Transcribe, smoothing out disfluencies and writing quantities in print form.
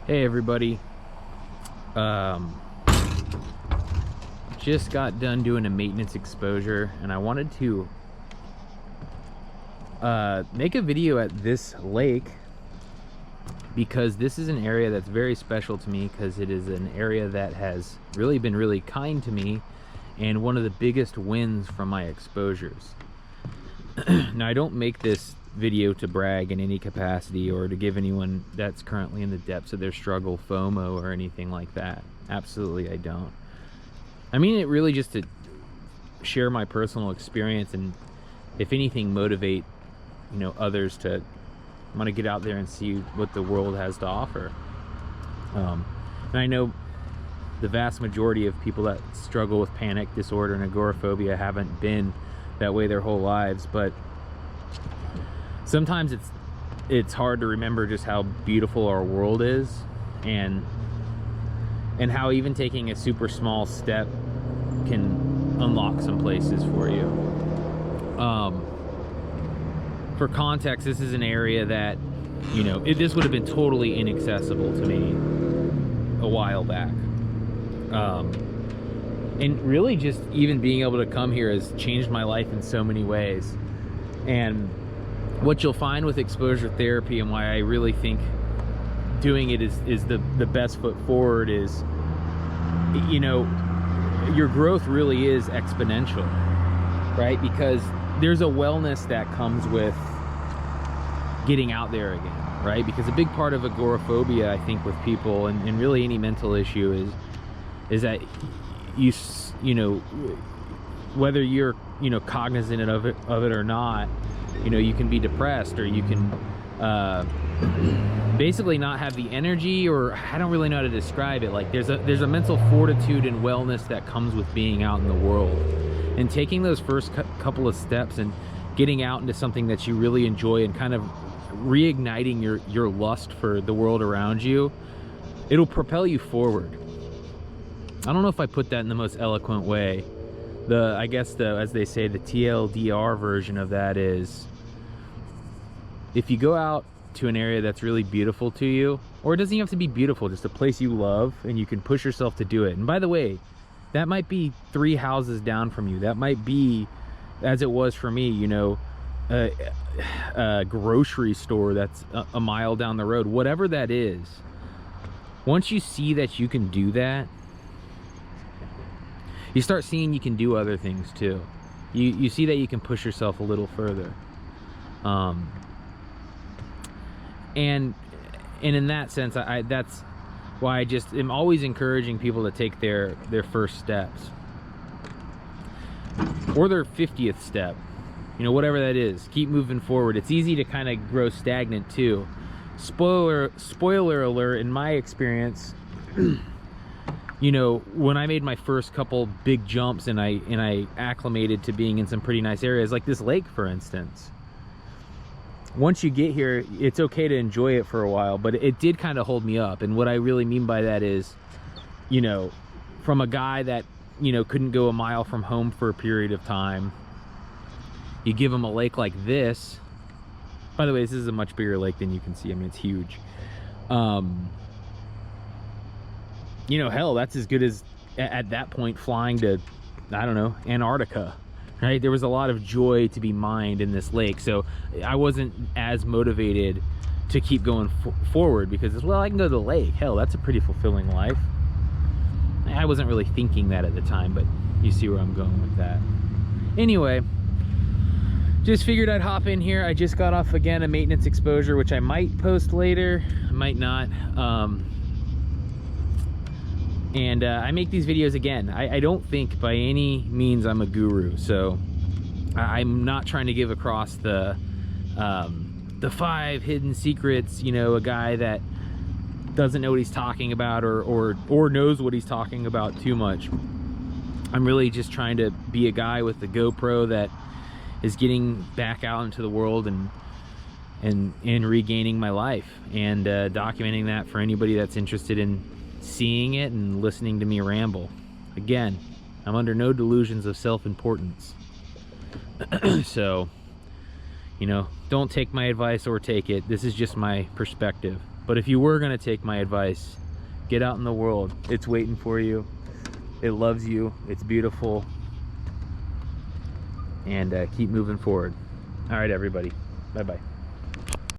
Hey everybody, just got done doing a maintenance exposure and I wanted to make a video at this lake because this is an area that's very special to me, because it is an area that has really been really kind to me and one of the biggest wins from my exposures. Now, I don't make this video to brag in any capacity or to give anyone that's currently in the depths of their struggle FOMO or anything like that. Absolutely, I don't. I mean it really just to share my personal experience and, if anything, motivate, you know, others to want to get out there and see what the world has to offer. And I know the vast majority of people that struggle with panic disorder and agoraphobia haven't been that way their whole lives, but sometimes it's hard to remember just how beautiful our world is, and how even taking a super small step can unlock some places for you. For context, this is an area that, you know, this would have been totally inaccessible to me a while back. And really just even being able to come here has changed my life in so many ways. And what you'll find with exposure therapy, and why I really think doing it is the best foot forward, is, you know, your growth really is exponential, right? Because there's a wellness that comes with getting out there again, right? Because a big part of agoraphobia, I think, with people, and really any mental issue, is that you know, whether you're, you know, cognizant of it or not, you know, you can be depressed, or you can basically not have the energy, or I don't really know how to describe it. Like there's a mental fortitude and wellness that comes with being out in the world, and taking those first couple of steps and getting out into something that you really enjoy and kind of reigniting your lust for the world around you. It'll propel you forward. I don't know if I put that in the most eloquent way. I guess as they say, the TLDR version of that is, if you go out to an area that's really beautiful to you, or it doesn't even have to be beautiful, just a place you love, and you can push yourself to do it. And by the way, that might be 3 houses down from you. That might be, as it was for me, you know, a grocery store that's a mile down the road. Whatever that is, once you see that you can do that, you start seeing you can do other things too. You see that you can push yourself a little further. And in that sense, that's why I just am always encouraging people to take their first steps, or their 50th step, you know, whatever that is. Keep moving forward. It's easy to kind of grow stagnant too. Spoiler alert, in my experience, you know, when I made my first couple big jumps and I acclimated to being in some pretty nice areas, like this lake, for instance, once you get here, it's okay to enjoy it for a while, but it did kind of hold me up. And what I really mean by that is, you know, from a guy that, you know, couldn't go a mile from home for a period of time, you give him a lake like this. By the way, this is a much bigger lake than you can see. I mean, it's huge. You know, hell, that's as good as, at that point, flying to, I don't know, Antarctica, right? There was a lot of joy to be mined in this lake. So I wasn't as motivated to keep going forward, because, well, I can go to the lake. Hell, that's a pretty fulfilling life. I wasn't really thinking that at the time, but you see where I'm going with that. Anyway, just figured I'd hop in here. I just got off, again, a maintenance exposure, which I might post later, I might not. And I make these videos again. I don't think by any means I'm a guru, so I'm not trying to give across the 5 hidden secrets, you know, a guy that doesn't know what he's talking about, or knows what he's talking about too much. I'm really just trying to be a guy with the GoPro that is getting back out into the world and regaining my life, and documenting that for anybody that's interested in seeing it and listening to me ramble. Again, I'm under no delusions of self-importance. So, you know, don't take my advice or take it. This is just my perspective. But if you were going to take my advice, get out in the world. It's waiting for you. It loves you. It's beautiful. And keep moving forward. All right, everybody. Bye-bye.